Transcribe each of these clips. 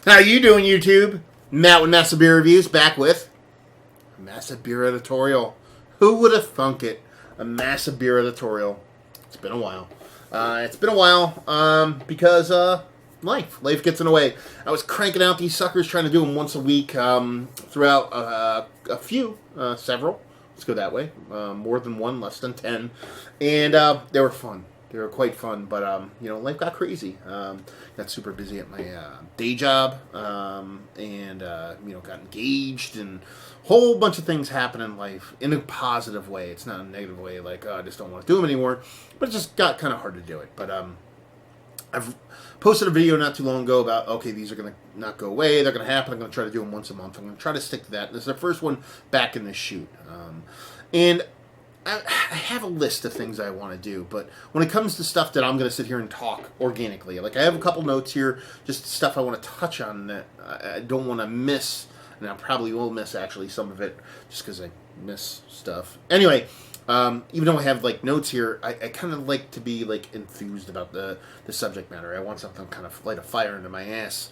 How you doing, YouTube? Matt with Massive Beer Reviews, back with a Massive Beer Editorial. Who would have thunk it? A Massive Beer Editorial. It's been a while. Because life gets in the way. I was cranking out these suckers, trying to do them once a week throughout several. Let's go that way. More than one, less than 10. And they were fun. They were quite fun, but, life got crazy. Got super busy at my day job, and got engaged, and a whole bunch of things happen in life in a positive way. It's not a negative way, like, I just don't want to do them anymore, but it just got kind of hard to do it. But I've posted a video not too long ago about, okay, these are going to not go away, they're going to happen, I'm going to try to do them once a month, I'm going to try to stick to that. This is the first one back in this shoot. And I have a list of things I want to do, but when it comes to stuff that I'm going to sit here and talk organically, like I have a couple notes here, just stuff I want to touch on that I don't want to miss, and I probably will miss actually some of it just because I miss stuff. Anyway, even though I have like notes here, I kind of like to be like enthused about the subject matter. I want something kind of light a fire into my ass.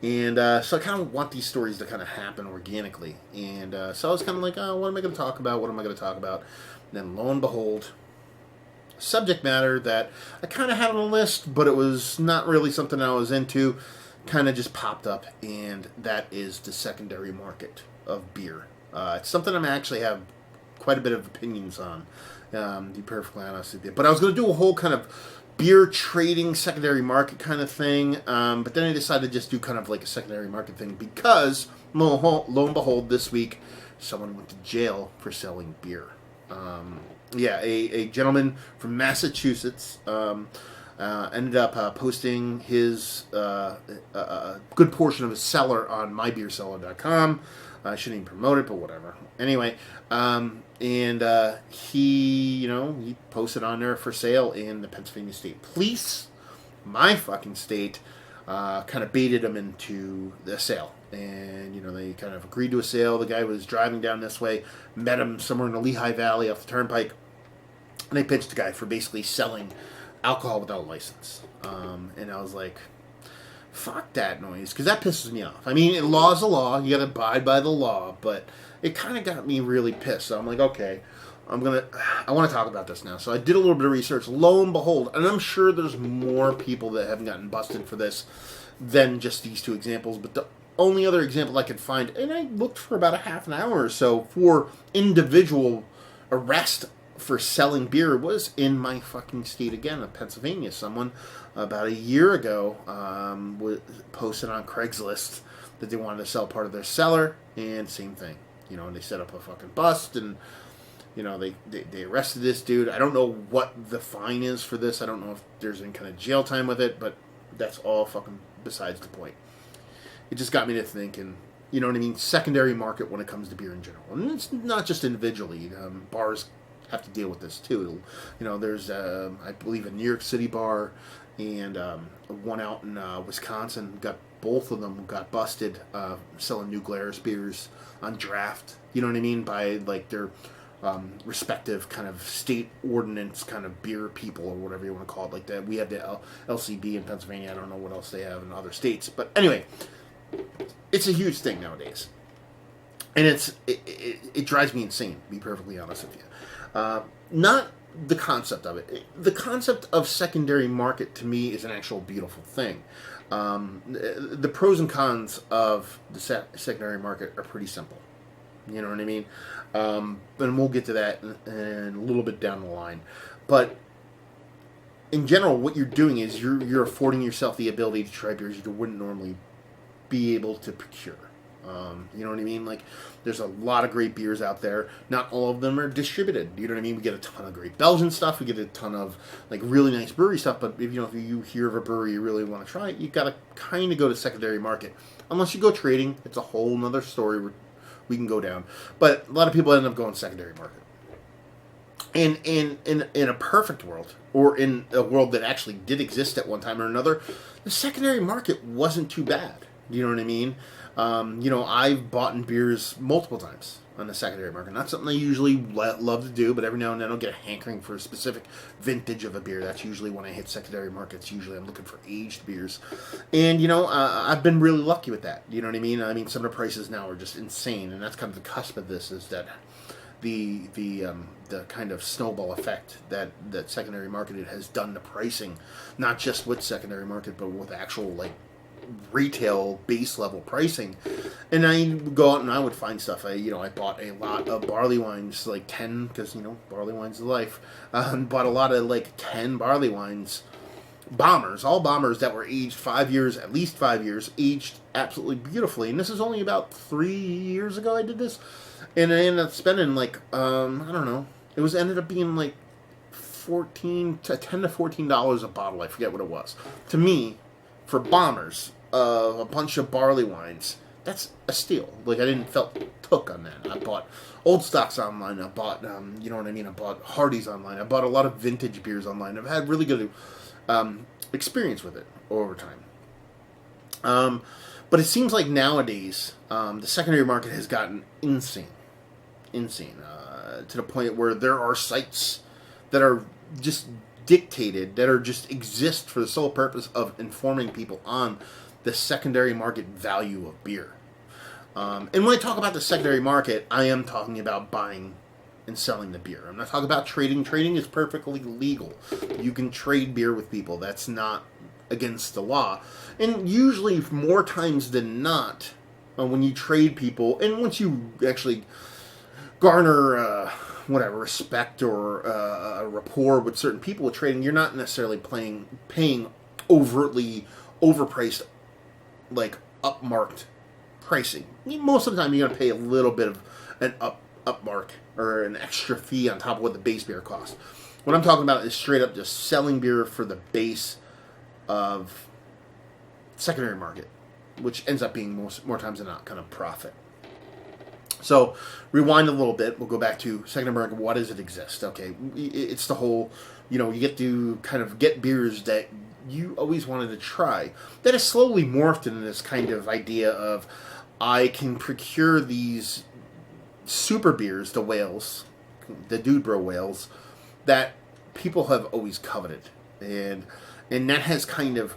And so I kind of want these stories to kind of happen organically. And so I was kind of like, oh, what am I going to talk about? What am I going to talk about? And then lo and behold, subject matter that I kind of had on a list, but it was not really something I was into, kind of just popped up. And that is the secondary market of beer. It's something I actually have quite a bit of opinions on, to be perfectly honest with you. But I was going to do a whole kind of beer trading secondary market kind of thing, but then I decided to just do kind of like a secondary market thing because lo and behold, this week someone went to jail for selling beer. A gentleman from Massachusetts ended up posting his good portion of his cellar on mybeerseller.com. I shouldn't even promote it, but whatever. Anyway, he posted on there for sale, in the Pennsylvania State Police, my fucking state, kind of baited him into the sale. And, they kind of agreed to a sale. The guy was driving down this way, met him somewhere in the Lehigh Valley off the turnpike, and they pitched the guy for basically selling alcohol without a license. And I was like, fuck that noise, because that pisses me off. I mean, law's a law, you gotta abide by the law, but it kind of got me really pissed. So I'm like, okay, I want to talk about this now. So I did a little bit of research, lo and behold, and I'm sure there's more people that haven't gotten busted for this than just these two examples, but the only other example I could find, and I looked for about a half an hour or so for individual arrest for selling beer, was in my fucking state again, of Pennsylvania. Someone about a year ago posted on Craigslist that they wanted to sell part of their cellar, and same thing. And they set up a fucking bust, and they arrested this dude. I don't know what the fine is for this. I don't know if there's any kind of jail time with it, but that's all fucking besides the point. It just got me to thinking, you know what I mean, secondary market when it comes to beer in general. And it's not just individually. Bars have to deal with this too. There's I believe a New York City bar and one out in Wisconsin. Both of them got busted selling New Glarus beers on draft. You know what I mean, by like their respective kind of state ordinance kind of beer people, or whatever you want to call it, like that. We have the LCB in Pennsylvania. I don't know what else they have in other states, but anyway, it's a huge thing nowadays, and it drives me insane, to be perfectly honest with you. Not the concept of it. The concept of secondary market to me is an actual beautiful thing. The pros and cons of the secondary market are pretty simple. You know what I mean? And we'll get to that in a little bit down the line. But in general, what you're doing is you're affording yourself the ability to try beers you wouldn't normally be able to procure. You know what I mean? Like, there's a lot of great beers out there. Not all of them are distributed. You know what I mean? We get a ton of great Belgian stuff. We get a ton of like really nice brewery stuff. But if you hear of a brewery you really want to try it, you got to kind of go to secondary market. Unless you go trading, it's a whole nother story we can go down. But a lot of people end up going secondary market. And in a perfect world, or in a world that actually did exist at one time or another, the secondary market wasn't too bad. You know what I mean? I've bought in beers multiple times on the secondary market. Not something I usually love to do, but every now and then I'll get a hankering for a specific vintage of a beer. That's usually when I hit secondary markets. Usually I'm looking for aged beers. And, I've been really lucky with that. You know what I mean? I mean, some of the prices now are just insane, and that's kind of the cusp of this, is that the kind of snowball effect that secondary market has done to pricing, not just with secondary market, but with actual, like, retail base level pricing. And I would go out and I would find stuff. I bought a lot of barley wines, like 10, because barley wine's life. Bought a lot of like 10 barley wines, all bombers that were aged 5 years, at least 5 years, aged absolutely beautifully. And this is only about 3 years ago I did this, and I ended up spending like I don't know. Ended up being like $10 to $14 a bottle. I forget what it was. To me, for bombers, a bunch of barley wines, that's a steal. Like, I didn't felt took on that. I bought Old Stocks online. I bought, you know what I mean? I bought Hardy's online. I bought a lot of vintage beers online. I've had really good experience with it over time. But it seems like nowadays, the secondary market has gotten insane, to the point where there are sites that are just dictated, that are just exist for the sole purpose of informing people on the secondary market value of beer. And when I talk about the secondary market, I am talking about buying and selling the beer. I'm not talking about trading. Trading is perfectly legal. You can trade beer with people. That's not against the law. And usually, more times than not, when you trade people, and once you actually garner respect or a rapport with certain people with trading, you're not necessarily paying overtly overpriced, like upmarked pricing. Most of the time, you're going to pay a little bit of an upmark or an extra fee on top of what the base beer costs. What I'm talking about is straight up just selling beer for the base of secondary market, which ends up being more times than not kind of profit. So, rewind a little bit. We'll go back to secondary market. What does it exist? Okay, it's the whole, you get to kind of get beers that you always wanted to try. That has slowly morphed into this kind of idea of, I can procure these super beers, the whales, the Dude Bro whales, that people have always coveted. And that has kind of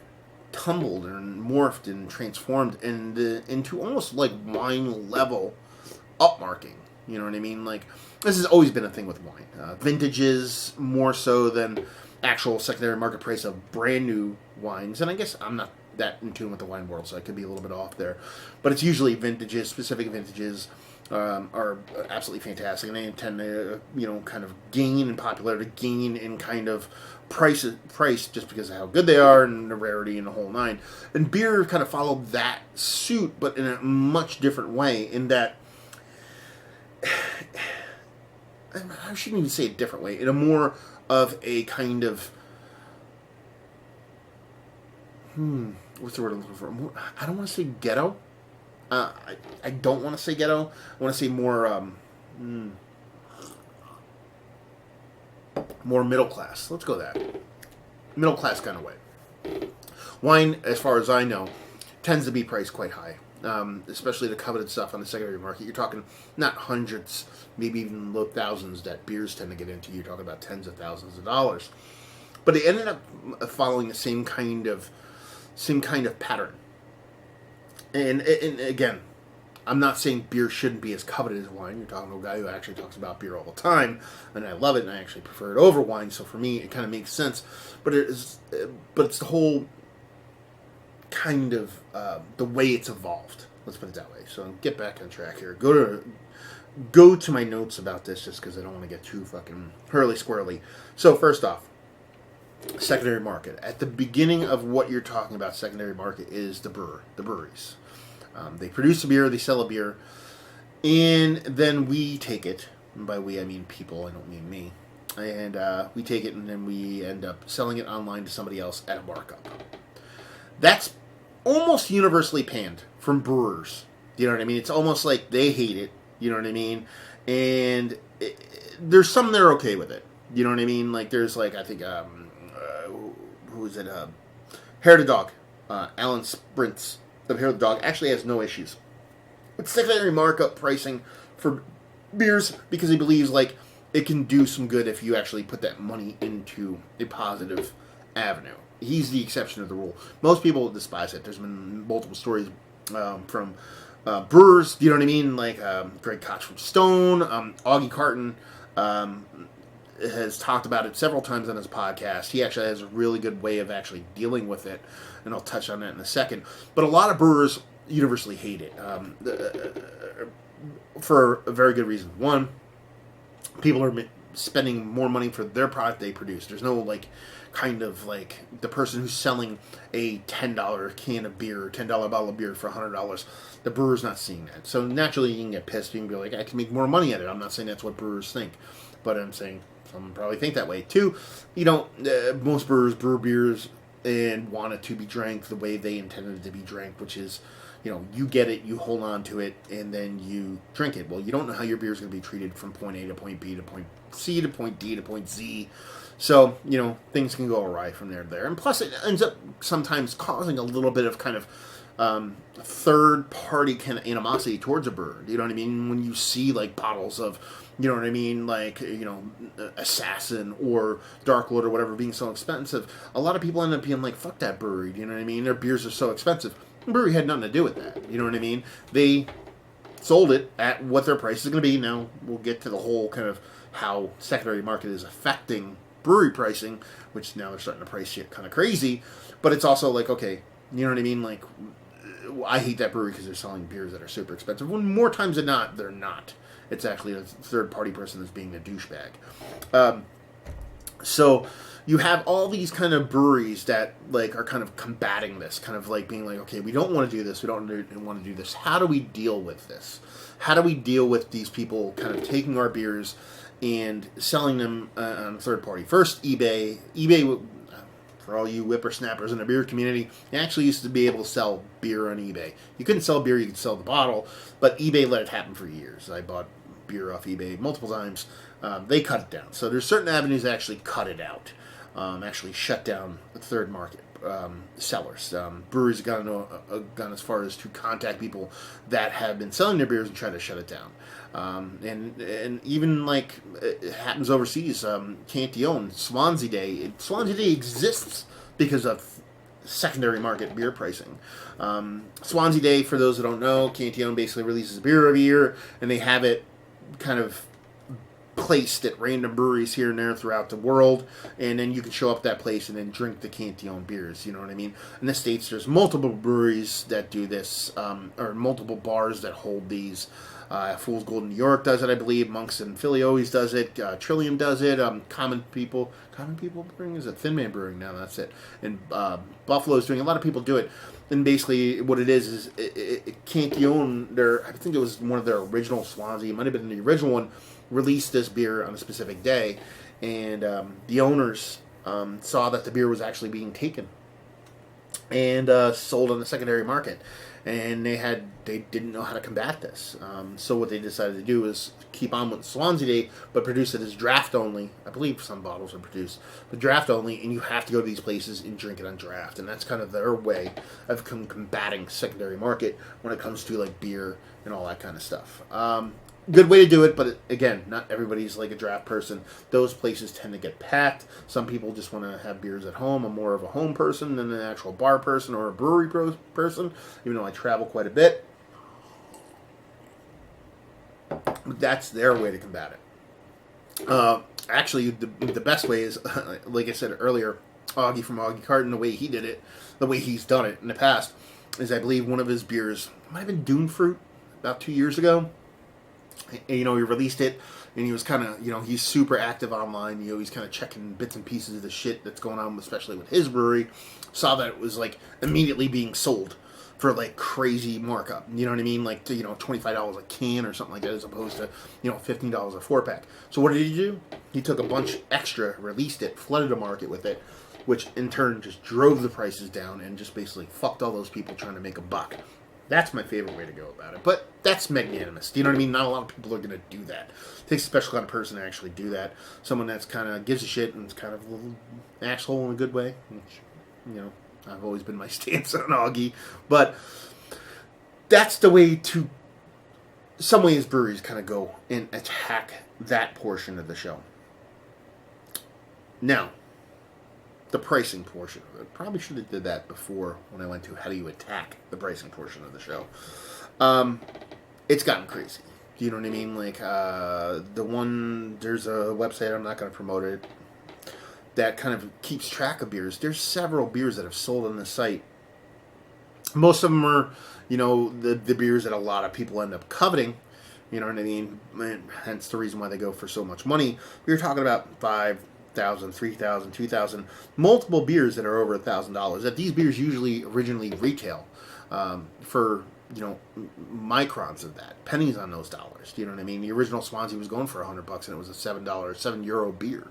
tumbled and morphed and transformed into almost like wine level upmarking. You know what I mean? Like, this has always been a thing with wine. Vintages more so than actual secondary market price of brand new wines. And I guess I'm not that in tune with the wine world, so I could be a little bit off there. But it's usually vintages, specific vintages are absolutely fantastic. And they tend to, kind of gain in popularity, gain in kind of price just because of how good they are and the rarity and the whole nine. And beer kind of followed that suit, but in a much different way, in that I shouldn't even say a different way, in a more of a kind of what's the word I'm looking for? I don't want to say ghetto. I don't want to say ghetto. I want to say more more middle class. Let's go that middle class kind of way. Wine, as far as I know, tends to be priced quite high. Especially the coveted stuff on the secondary market. You're talking not hundreds, maybe even low thousands that beers tend to get into. You're talking about tens of thousands of dollars. But it ended up following the same kind of pattern. And again, I'm not saying beer shouldn't be as coveted as wine. You're talking to a guy who actually talks about beer all the time, and I love it, and I actually prefer it over wine. So for me, it kind of makes sense. But it's the whole kind of the way it's evolved. Let's put it that way. So get back on track here. Go to my notes about this, just because I don't want to get too fucking hurly squirrely. So first off, secondary market. At the beginning of what you're talking about, secondary market is the breweries. They produce a beer, they sell a beer, and then we take it. And by we, I mean people, I don't mean me. And we take it and then we end up selling it online to somebody else at a markup. That's almost universally panned from brewers. You know what I mean? It's almost like they hate it. You know what I mean? And there's some that are okay with it. You know what I mean? Like there's like, I think, who is it? Hair to Dog. Alan Sprints of Hair to Dog actually has no issues with secondary markup pricing for beers because he believes like it can do some good if you actually put that money into a positive avenue. He's the exception of the rule. Most people despise it. There's been multiple stories from brewers, you know what I mean? Like Greg Koch from Stone, Augie Carton has talked about it several times on his podcast. He actually has a really good way of actually dealing with it, and I'll touch on that in a second. But a lot of brewers universally hate it for a very good reason. One, people are spending more money for their product they produce. There's no like kind of like the person who's selling a $10 can of beer or $10 bottle of beer for $100. The brewer's not seeing that. So naturally you can get pissed. You can be like, I can make more money at it. I'm not saying that's what brewers think, but I'm saying some probably think that way. Two, you know, most brewers brew beers and want it to be drank the way they intended it to be drank, which is, you know, you get it, you hold on to it, and then you drink it. Well, you don't know how your beer is going to be treated from point A to point B to point C to point D to point Z. So, you know, things can go awry from there to there. And plus, it ends up sometimes causing a little bit of kind of third-party kind of animosity towards a brewer. You know what I mean? When you see, like, bottles of, you know what I mean, like, you know, Assassin or Dark Lord or whatever being so expensive, a lot of people end up being like, fuck that brewery. You know what I mean? Their beers are so expensive. The brewery had nothing to do with that. You know what I mean? They sold it at what their price is going to be. Now, we'll get to the whole kind of how secondary market is affecting brewery pricing, which now they're starting to price shit kind of crazy. But it's also like, okay, you know what I mean? Like, I hate that brewery because they're selling beers that are super expensive. When more times than not, they're not. It's actually a third-party person that's being a douchebag. So you have all these kind of breweries that like are kind of combating this, kind of like being like, okay, we don't want to do this, we don't want to do this. How do we deal with this? How do we deal with these people kind of taking our beers and selling them on third party? First, eBay. eBay, for all you whippersnappers in the beer community, you actually used to be able to sell beer on eBay. You couldn't sell beer, you could sell the bottle, but eBay let it happen for years. I bought beer off eBay multiple times. They cut it down. So there's certain avenues that actually cut it out, actually shut down the third market sellers. Breweries have gone as far as to contact people that have been selling their beers and try to shut it down. And even like it happens overseas, Cantillon, Swansea Day. Swansea Day exists because of secondary market beer pricing. Swansea Day, for those who don't know, Cantillon basically releases a beer every year, and they have it kind of placed at random breweries here and there throughout the world, and then you can show up at that place and then drink the Cantillon beers, you know what I mean? In the States, there's multiple breweries that do this, or multiple bars that hold these. Fool's Gold in New York does it, I believe. Monks in Philly always does it. Trillium does it. Common People Brewing, is it Thin Man Brewing? No, that's it. And Buffalo's doing, a lot of people do it. And basically what it is Cantillon, I think it was one of their original Swansea, it might have been the original one, released this beer on a specific day, and the owners saw that the beer was actually being taken and sold on the secondary market, and they didn't know how to combat this. So what they decided to do is keep on with Swansea Day, but produce it as draft only. I believe some bottles are produced, but draft only, and you have to go to these places and drink it on draft, and that's kind of their way of combating secondary market when it comes to like beer and all that kind of stuff. Good way to do it, but again, not everybody's like a draft person. Those places tend to get packed. Some people just want to have beers at home. I'm more of a home person than an actual bar person or a brewery person, even though I travel quite a bit. But that's their way to combat it. Actually, the best way is, like I said earlier, Augie from Augie Carton, the way he did it, the way he's done it in the past, is I believe one of his beers, might have been Dune Fruit, about 2 years ago. And, you know, he released it, and he was kind of, you know, he's super active online. You know, he's kind of checking bits and pieces of the shit that's going on, especially with his brewery. Saw that it was, like, immediately being sold for like crazy markup. You know what I mean? Like, $25 a can or something like that, as opposed to, $15 a 4-pack. So what did he do? He took a bunch extra, released it, flooded the market with it, which in turn just drove the prices down and just basically fucked all those people trying to make a buck. That's my favorite way to go about it. But that's magnanimous. Do you know what I mean? Not a lot of people are going to do that. It takes a special kind of person to actually do that. Someone that's kind of gives a shit and is kind of a little asshole in a good way, which, I've always been my stance on Augie. But that's the way to, some ways breweries kind of go and attack that portion of the show. Now, the pricing portion of it. Probably should have did that before when I went to how do you attack the pricing portion of the show. It's gotten crazy. Do you know what I mean? Like, there's a website, I'm not going to promote it, that kind of keeps track of beers. There's several beers that have sold on the site. Most of them are, the beers that a lot of people end up coveting. You know what I mean? And hence the reason why they go for so much money. We were talking about $5,000, $3,000, $2,000, multiple beers that are over $1,000. That these beers usually originally retail for microns of that, pennies on those dollars. Do you know what I mean? The original Swansea was going for $100, and it was a €7 beer.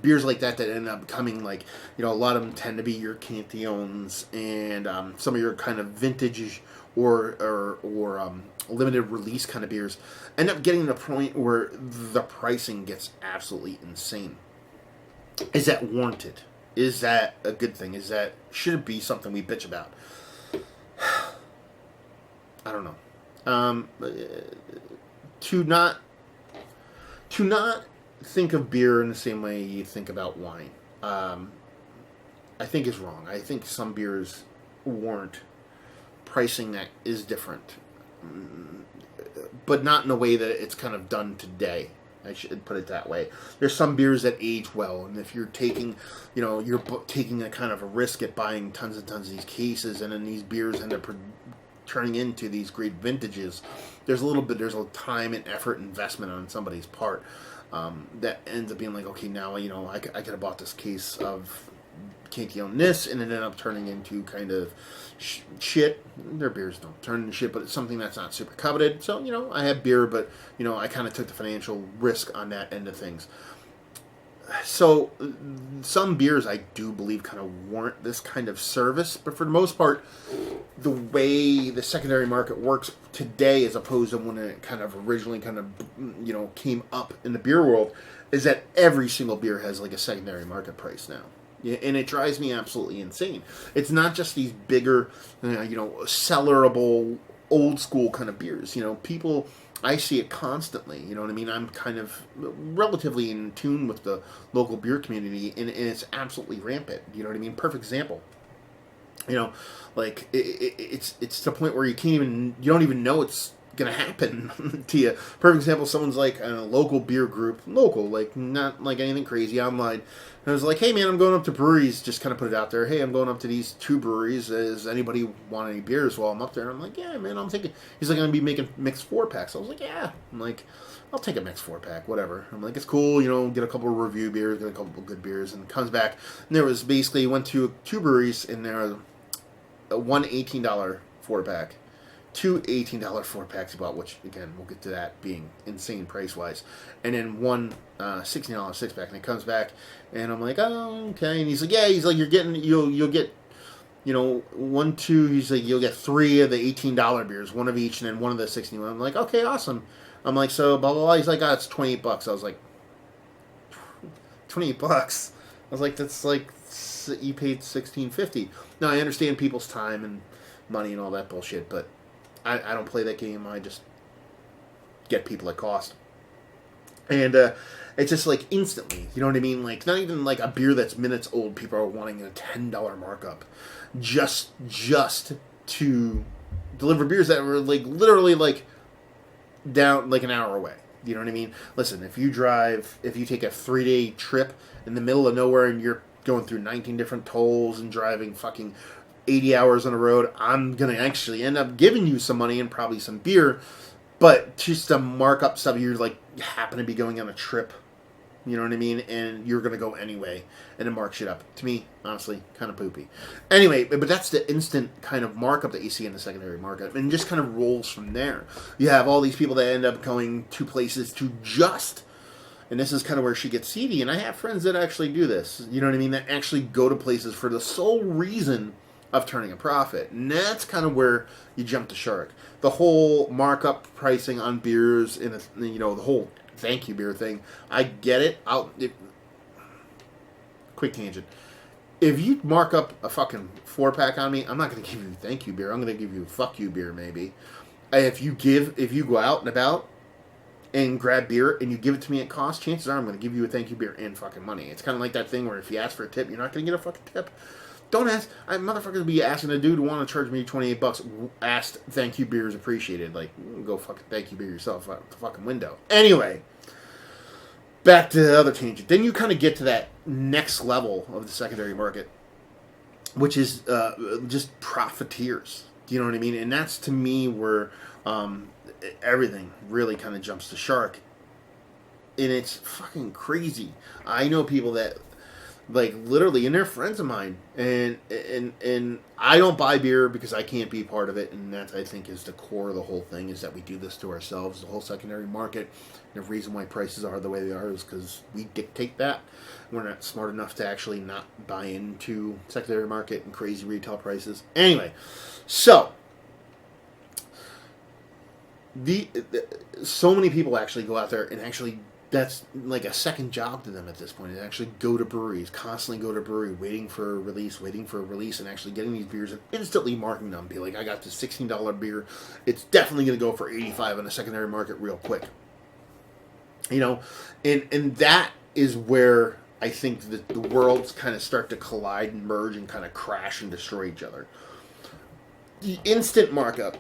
Beers like that end up coming like, a lot of them tend to be your Cantillons and some of your kind of vintage or limited release kind of beers end up getting to the point where the pricing gets absolutely insane. Is that warranted? Is that a good thing? Should it be something we bitch about? I don't know. To not think of beer in the same way you think about wine, I think is wrong. I think some beers warrant pricing that is different, but not in a way that it's kind of done today. I should put it that way. There's some beers that age well, and if you're taking, you're taking a kind of a risk at buying tons and tons of these cases, and then these beers end up turning into these great vintages. There's a time and effort investment on somebody's part that ends up being like, okay, now I could have bought this case of Cantillon this, and it ended up turning into kind of shit. Their beers don't turn into shit, but it's something that's not super coveted. So, I have beer, but, I kind of took the financial risk on that end of things. So, some beers I do believe kind of warrant this kind of service, but for the most part, the way the secondary market works today as opposed to when it kind of originally kind of, came up in the beer world, is that every single beer has like a secondary market price now. Yeah, and it drives me absolutely insane. It's not just these bigger, cellarable, old school kind of beers. People, I see it constantly. You know what I mean? I'm kind of relatively in tune with the local beer community, and it's absolutely rampant. You know what I mean? Perfect example. Like it's to the point where you don't even know it's gonna happen to you. Perfect example, someone's like a local beer group, like not like anything crazy, online. And I was like, hey man, I'm going up to breweries, just kind of put it out there. Hey, I'm going up to these 2 breweries. Does anybody want any beers while I'm up there? And I'm like, yeah man, I'm thinking. He's like, I'm gonna be making mixed 4-packs. I was like, yeah. I'm like, I'll take a mixed 4-pack, whatever. I'm like, it's cool, get a couple of review beers, get a couple of good beers, and comes back. And there was basically, went to 2 breweries, and there was one $18 4-pack. 2 $18 4-packs he bought, which again we'll get to that being insane price wise, and then one $16 6-pack, and it comes back, and I'm like, oh okay, and he's like, yeah, you'll get 1 2, he's like, you'll get 3 of the $18 beers, 1 of each, and then 1 of the 61. I'm like, okay, awesome. I'm like, so blah blah blah. He's like, oh, it's $28. I was like, $28. I was like, that's like you paid $16.50. Now I understand people's time and money and all that bullshit, but I don't play that game. I just get people at cost. And it's just like instantly, you know what I mean? Like not even like a beer that's minutes old, people are wanting a $10 markup just to deliver beers that were like literally like down like an hour away. You know what I mean? Listen, if you take a 3-day trip in the middle of nowhere and you're going through 19 different tolls and driving fucking 80 hours on the road, I'm going to actually end up giving you some money and probably some beer, but just to mark up stuff, you're like, happen to be going on a trip You know what I mean? And you're going to go anyway, and it marks it up. To me, honestly, kind of poopy. Anyway, but that's the instant kind of markup that you see in the secondary market, and just kind of rolls from there. You have all these people that end up going to places to just, and this is kind of where she gets seedy, and I have friends that actually do this, you know what I mean, that actually go to places for the sole reason of turning a profit. And that's kind of where you jump the shark. The whole markup pricing on beers, and the whole thank you beer thing, I get it. Quick tangent. If you mark up a fucking 4-pack on me, I'm not going to give you thank you beer. I'm going to give you fuck you beer, maybe. If you go out and about and grab beer and you give it to me at cost, chances are I'm going to give you a thank you beer and fucking money. It's kind of like that thing where if you ask for a tip, you're not going to get a fucking tip. Don't ask. Motherfuckers be asking a dude who want to charge me $28. Asked thank you beer is appreciated. Like, go fucking thank you beer yourself out the fucking window. Anyway, back to the other tangent. Then you kind of get to that next level of the secondary market, which is just profiteers. Do you know what I mean? And that's, to me, where everything really kind of jumps the shark. And it's fucking crazy. I know people that, like, literally, and they're friends of mine, and I don't buy beer because I can't be part of it, and that, I think, is the core of the whole thing, is that we do this to ourselves, the whole secondary market. And the reason why prices are the way they are is because we dictate that. We're not smart enough to actually not buy into secondary market and crazy retail prices. Anyway, so so many people actually go out there and actually, that's like a second job to them at this point. They actually go to breweries, constantly go to brewery, waiting for a release, and actually getting these beers and instantly marking them. Be like, I got this $16 beer. It's definitely going to go for $85 on the secondary market real quick. You know, and that is where I think that the worlds kind of start to collide and merge and kind of crash and destroy each other. The instant markup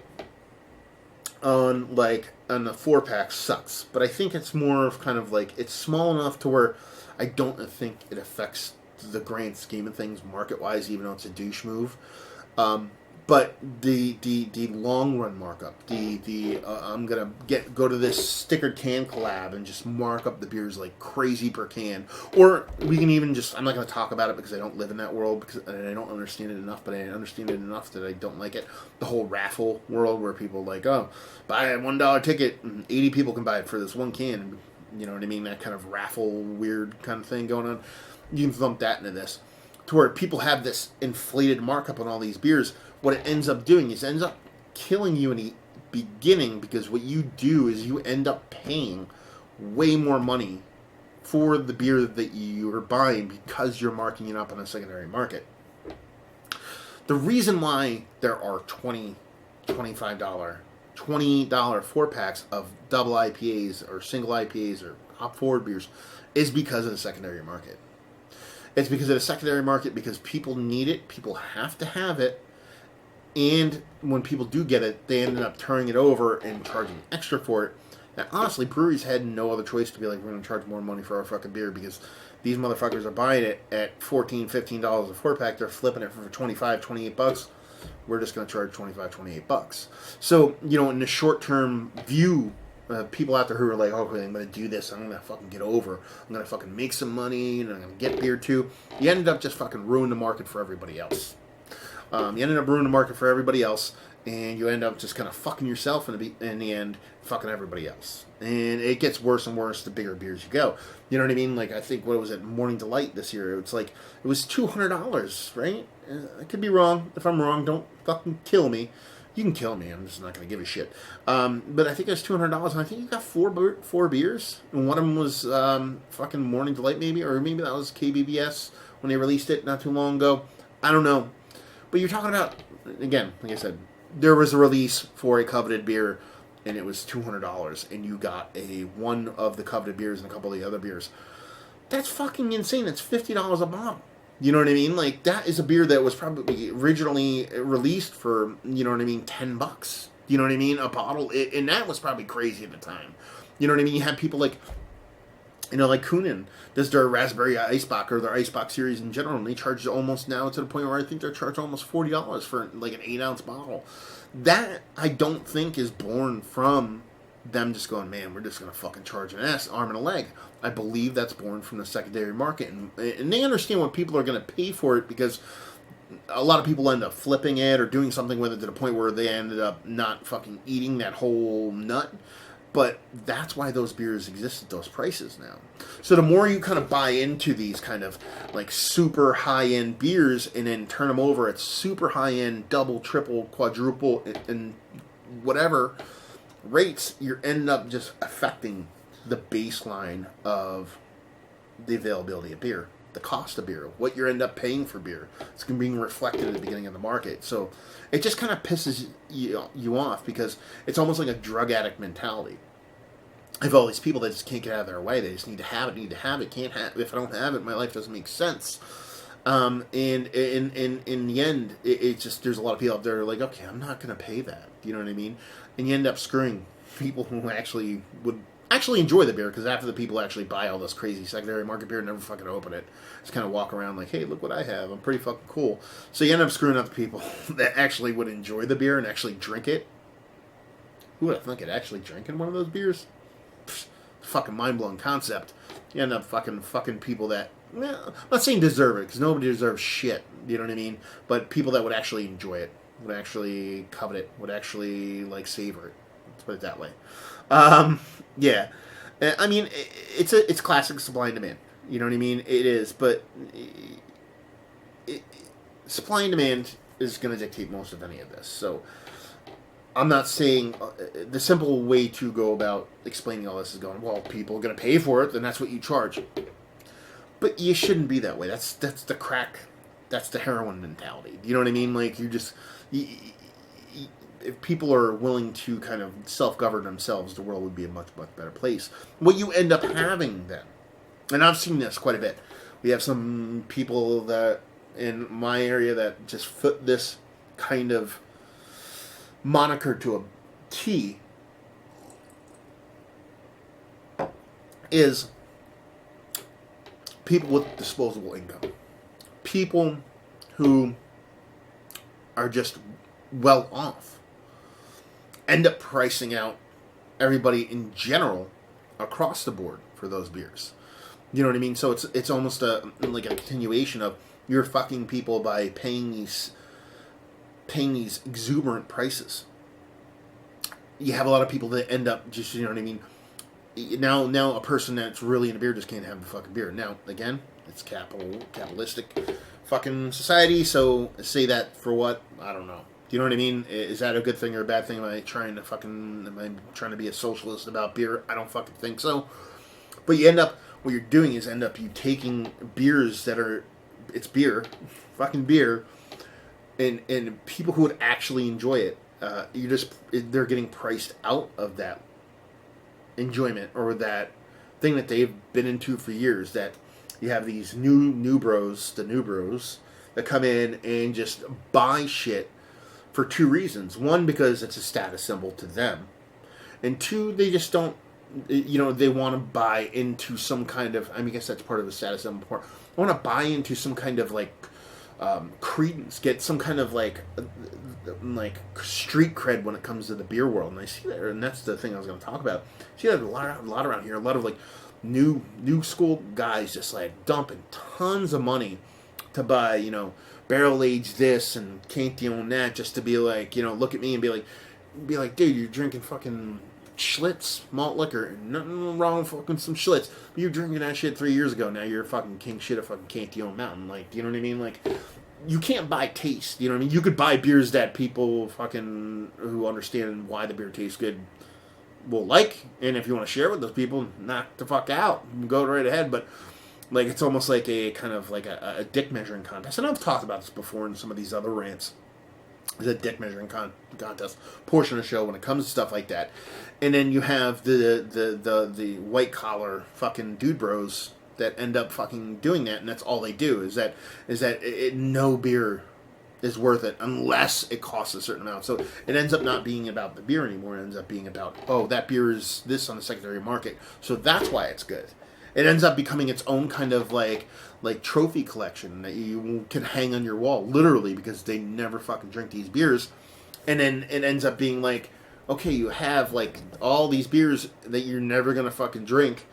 on the 4-pack sucks, but I think it's more of kind of like, it's small enough to where I don't think it affects the grand scheme of things market wise, even though it's a douche move. But the long run markup, I'm gonna go to this stickered can collab and just mark up the beers like crazy per can, or we can even just, I'm not gonna talk about it because I don't live in that world, and I don't understand it enough, but I understand it enough that I don't like it. The whole raffle world where people like, oh, buy a $1 ticket and 80 people can buy it for this one can, you know what I mean? That kind of raffle weird kind of thing going on. You can lump that into this, to where people have this inflated markup on all these beers. What it ends up doing is it ends up killing you in the beginning, because what you do is you end up paying way more money for the beer that you're buying because you're marking it up on a secondary market. The reason why there are $20, $25, $20 4-packs of double IPAs or single IPAs or hop forward beers is because of the secondary market. It's because of the secondary market, because people need it, people have to have it, and when people do get it, they ended up turning it over and charging extra for it. Now, honestly, breweries had no other choice to be like, we're going to charge more money for our fucking beer, because these motherfuckers are buying it at $14, $15 a 4-pack. They're flipping it for $25, $28. We're just going to charge $25, $28. So, you know, in the short-term view, people out there who are like, okay, I'm going to do this, I'm going to fucking get over, I'm going to fucking make some money, and I'm going to get beer too. You ended up just fucking ruining the market for everybody else. You ended up ruining the market for everybody else, and you end up just kind of fucking yourself in the end, fucking everybody else. And it gets worse and worse the bigger beers you go. You know what I mean? Like, I think, what was it, Morning Delight this year? It's like, it was $200, right? I could be wrong. If I'm wrong, don't fucking kill me. You can kill me. I'm just not going to give a shit. But I think it was $200, and I think you got four beers. And one of them was fucking Morning Delight, maybe, or maybe that was KBBS when they released it not too long ago. I don't know. But you're talking about, again, like I said, there was a release for a coveted beer, and it was $200, and you got one of the coveted beers and a couple of the other beers. That's fucking insane. That's $50 a bottle. You know what I mean? Like, that is a beer that was probably originally released for, you know what I mean, $10. You know what I mean? A bottle. And that was probably crazy at the time. You know what I mean? You had people like, you know, like Kunin does their Raspberry Icebox or their Icebox series in general, and they charge almost now to the point where I think they're charged almost $40 for like an 8-ounce bottle. That, I don't think, is born from them just going, man, we're just going to fucking charge an arm and a leg. I believe that's born from the secondary market. And they understand what people are going to pay for it, because a lot of people end up flipping it or doing something with it to the point where they ended up not fucking eating that whole nut. But that's why those beers exist at those prices now. So the more you kind of buy into these kind of like super high-end beers and then turn them over at super high-end double, triple, quadruple, and whatever rates, you end up just affecting the baseline of the availability of beer, the cost of beer, what you end up paying for beer. It's being reflected at the beginning of the market. So it just kind of pisses you off, because it's almost like a drug addict mentality. I have all these people that just can't get out of their way. They just need to have it, can't have it. If I don't have it, my life doesn't make sense. And in the end, it's just, there's a lot of people out there who are like, okay, I'm not going to pay that. You know what I mean? And you end up screwing people who actually would actually enjoy the beer, because after the people actually buy all this crazy secondary market beer and never fucking open it, just kind of walk around like, hey, look what I have, I'm pretty fucking cool. So you end up screwing up the people that actually would enjoy the beer and actually drink it. Who would have thought it actually drinking one of those beers? Pfft, fucking mind-blowing concept. You end up fucking people that, well, I'm not saying deserve it, because nobody deserves shit, you know what I mean, but people that would actually enjoy it, would actually covet it, would actually like savor it. Let's put it that way. Yeah, I mean, it's classic supply and demand. You know what I mean? It is, but supply and demand is going to dictate most of any of this. So I'm not saying the simple way to go about explaining all this is going, well, people are going to pay for it, then that's what you charge. But you shouldn't be that way. That's the crack, that's the heroin mentality. You know what I mean? Like, you just... if people are willing to kind of self-govern themselves, the world would be a much, much better place. What you end up having then, and I've seen this quite a bit, we have some people that in my area that just fit this kind of moniker to a T, is people with disposable income. People who are just well off end up pricing out everybody in general across the board for those beers. You know what I mean? So it's almost like a continuation of, you're fucking people by paying these exuberant prices. You have a lot of people that end up just, you know what I mean? Now a person that's really into beer just can't have the fucking beer. Now, again, it's capitalistic fucking society, so say that for what? I don't know. Do you know what I mean? Is that a good thing or a bad thing? Am I trying to be a socialist about beer? I don't fucking think so. But you end up, what you're doing is you taking beers that are, it's beer, fucking beer, and people who would actually enjoy it, they're getting priced out of that enjoyment, or that thing that they've been into for years. That you have these new bros that come in and just buy shit for two reasons. One, because it's a status symbol to them. And two, they just don't, they want to buy into some kind of, I guess that's part of the status symbol part. I want to buy into some kind of like credence, get some kind of like street cred when it comes to the beer world. And I see that, and that's the thing I was going to talk about. I see that a lot around here. A lot of like new school guys just like dumping tons of money to buy, barrel age this and Cantillon that, just to be like, look at me and be like, dude, you're drinking fucking Schlitz malt liquor, nothing wrong with fucking some Schlitz, but you're drinking that shit 3 years ago. Now you're fucking king shit of fucking Cantillon Mountain. Like, you know what I mean? Like, you can't buy taste. You know what I mean? You could buy beers that people fucking who understand why the beer tastes good will like, and if you want to share with those people, knock the fuck out, go right ahead. But like, it's almost like a kind of like a dick measuring contest. And I've talked about this before in some of these other rants. There's a dick measuring contest portion of the show when it comes to stuff like that. And then you have the white collar fucking dude bros that end up fucking doing that, and that's all they do. Is that no beer is worth it unless it costs a certain amount. So it ends up not being about the beer anymore. It ends up being about, oh, that beer is this on the secondary market, so that's why it's good. It ends up becoming its own kind of like trophy collection that you can hang on your wall, literally, because they never fucking drink these beers. And then it ends up being like, okay, you have like all these beers that you're never gonna fucking drink,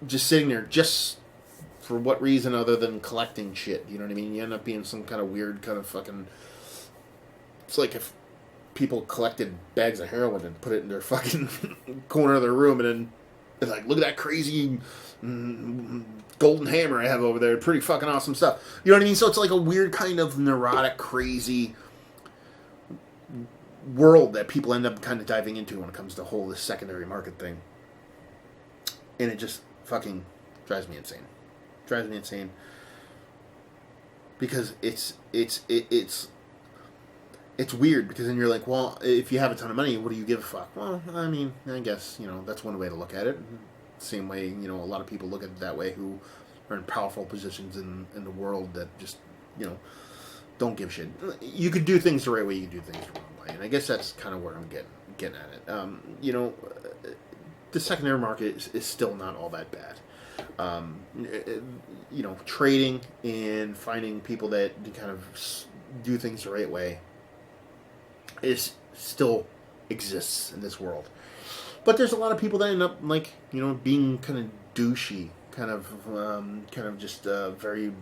just sitting there, just for what reason other than collecting shit? You know what I mean? You end up being some kind of weird kind of fucking. It's like if people collected bags of heroin and put it in their fucking corner of their room, and then it's like, look at that crazy golden hammer I have over there. Pretty fucking awesome stuff. You know what I mean? So it's like a weird kind of neurotic, crazy world that people end up kind of diving into when it comes to the whole this secondary market thing. And it just fucking drives me insane. Drives me insane. Because it's weird, because then you're like, well, if you have a ton of money, what do you give a fuck? Well, I mean, I guess, that's one way to look at it. Same way, a lot of people look at it that way who are in powerful positions in the world that just, don't give a shit. You could do things the right way, you could do things the wrong way. And I guess that's kind of where I'm getting at it. The secondary market is still not all that bad. Trading and finding people that kind of do things the right way is still exists in this world. But there's a lot of people that end up like, being kind of douchey, kind of just very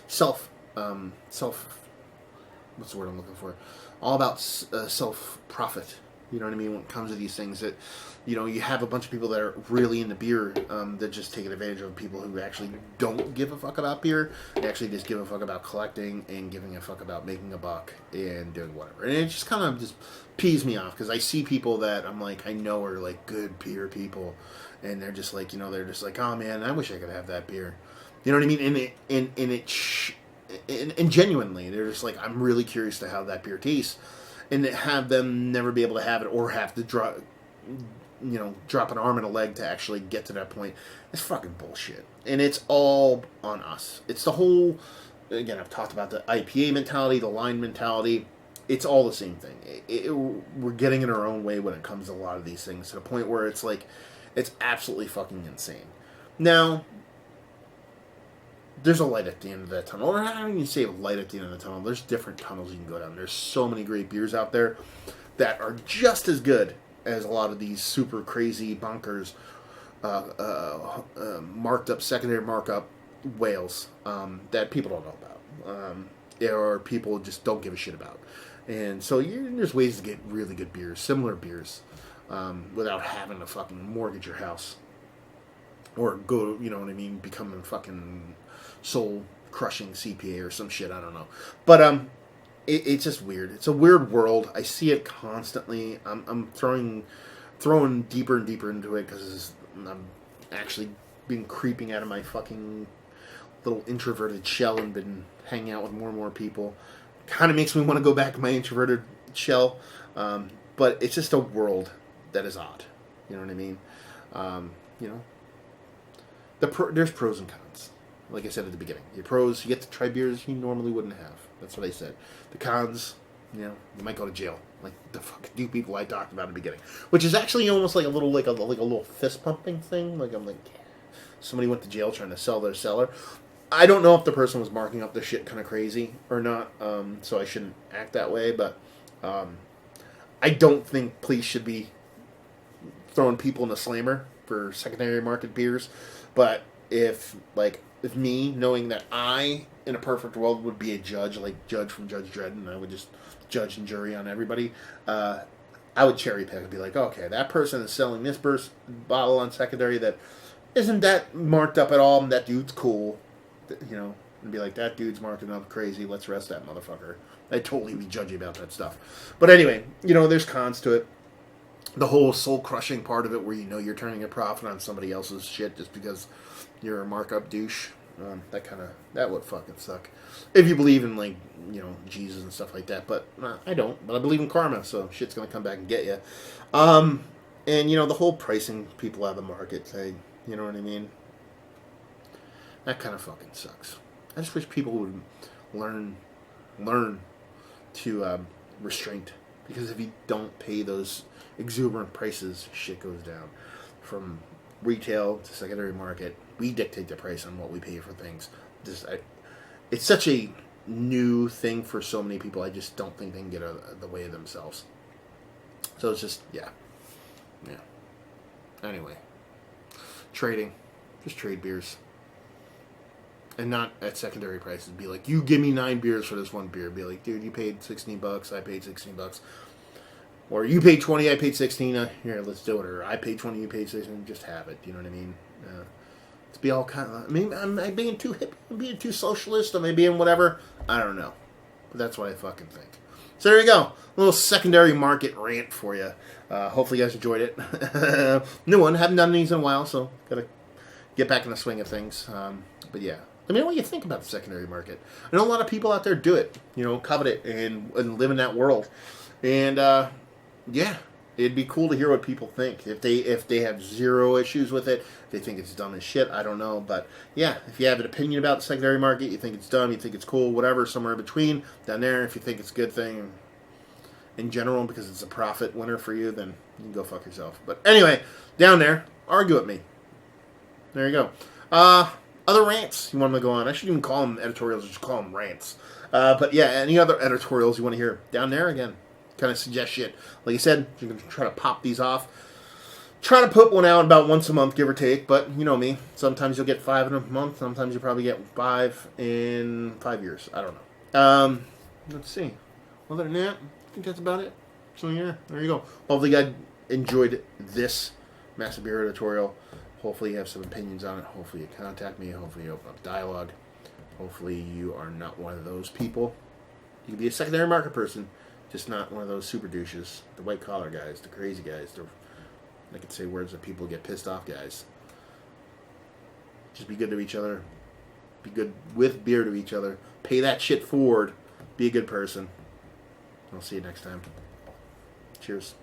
self, what's the word I'm looking for? All about self profit. You know what I mean? When it comes to these things, that you have a bunch of people that are really into beer that just taking advantage of people who actually don't give a fuck about beer. They actually just give a fuck about collecting and giving a fuck about making a buck and doing whatever. And it just kind of just pees me off, because I see people that I'm like, I know are like good beer people, and they're just like, they're just like, oh man, I wish I could have that beer. You know what I mean? And genuinely, they're just like, I'm really curious to how that beer tastes, and have them never be able to have it, or have to drop an arm and a leg to actually get to that point. It's fucking bullshit, and it's all on us. It's the whole, again, I've talked about the IPA mentality, the line mentality. It's all the same thing. We're getting in our own way when it comes to a lot of these things, to the point where it's like, it's absolutely fucking insane. Now, there's a light at the end of that tunnel. Or I don't even say light at the end of the tunnel. There's different tunnels you can go down. There's so many great beers out there that are just as good as a lot of these super crazy bonkers marked up, secondary markup whales that people don't know about. Or people just don't give a shit about. And so there's ways to get really good beers, similar beers, without having to fucking mortgage your house. Or go, become a fucking soul-crushing CPA or some shit, I don't know. But it's just weird. It's a weird world. I see it constantly. I'm throwing deeper and deeper into it, because I'm actually been creeping out of my fucking little introverted shell and been hanging out with more and more people. Kind of makes me want to go back to my introverted shell, but it's just a world that is odd. You know what I mean? There's pros and cons. Like I said at the beginning, your pros, you get to try beers you normally wouldn't have. That's what I said. The cons, you might go to jail. Like the fucking two people I talked about at the beginning, which is actually almost like a little fist pumping thing. Like I'm like, yeah, somebody went to jail trying to sell their cellar. I don't know if the person was marking up the shit kind of crazy or not, so I shouldn't act that way. But I don't think police should be throwing people in a slammer for secondary market beers. But if me, knowing that I, in a perfect world, would be a judge, like Judge from Judge Dredd, and I would just judge and jury on everybody, I would cherry pick and be like, okay, that person is selling this bottle on secondary that isn't that marked up at all, and that dude's cool, and be like, that dude's marking up crazy, let's arrest that motherfucker. I'd totally be judgy about that stuff. But anyway, there's cons to it. The whole soul-crushing part of it, where you're turning a profit on somebody else's shit just because you're a markup douche, that would fucking suck. If you believe in, Jesus and stuff like that. But I don't. But I believe in karma, so shit's gonna come back and get you. And, the whole pricing people out of the market thing, you know what I mean? That kind of fucking sucks. I just wish people would learn to restraint. Because if you don't pay those exuberant prices, shit goes down. From retail to secondary market, we dictate the price on what we pay for things. It's such a new thing for so many people. I just don't think they can get out of the way of themselves. So it's just, yeah. Anyway, trading. Just trade beers. And not at secondary prices. Be like, you give me 9 beers for this one beer. Be like, dude, you paid $16, I paid $16. Or you paid 20, I paid 16. Here, let's do it. Or I paid 20, you paid 16. Just have it. You know what I mean? To be all kind of. I mean, am I being too hip? Am I being too socialist? Am I being whatever? I don't know. But that's what I fucking think. So there you go. A little secondary market rant for you. Hopefully you guys enjoyed it. New one. Haven't done these in a while, so gotta get back in the swing of things. But yeah. Let me know what you think about the secondary market. I know a lot of people out there do it. Covet it and live in that world. And yeah, it'd be cool to hear what people think. If they have zero issues with it, if they think it's dumb as shit, I don't know. But yeah, if you have an opinion about the secondary market, you think it's dumb, you think it's cool, whatever, somewhere in between, down there, if you think it's a good thing in general because it's a profit winner for you, then you can go fuck yourself. But anyway, down there, argue with me. There you go. Other rants you want me to go on. I shouldn't even call them editorials, just call them rants. But yeah, any other editorials you want to hear down there, again, kind of suggest shit. Like I said, you can try to pop these off. Try to put one out about once a month, give or take. But you know me. Sometimes you'll get 5 in a month. Sometimes you'll probably get 5 in 5 years. I don't know. Let's see. Other than that, I think that's about it. So yeah, there you go. Hopefully you guys enjoyed this Massive Beer Editorial. Hopefully you have some opinions on it. Hopefully you contact me. Hopefully you open up dialogue. Hopefully you are not one of those people. You can be a secondary market person, just not one of those super douches. The white collar guys, the crazy guys. I could say words that people get pissed off guys. Just be good to each other. Be good with beer to each other. Pay that shit forward. Be a good person. I'll see you next time. Cheers.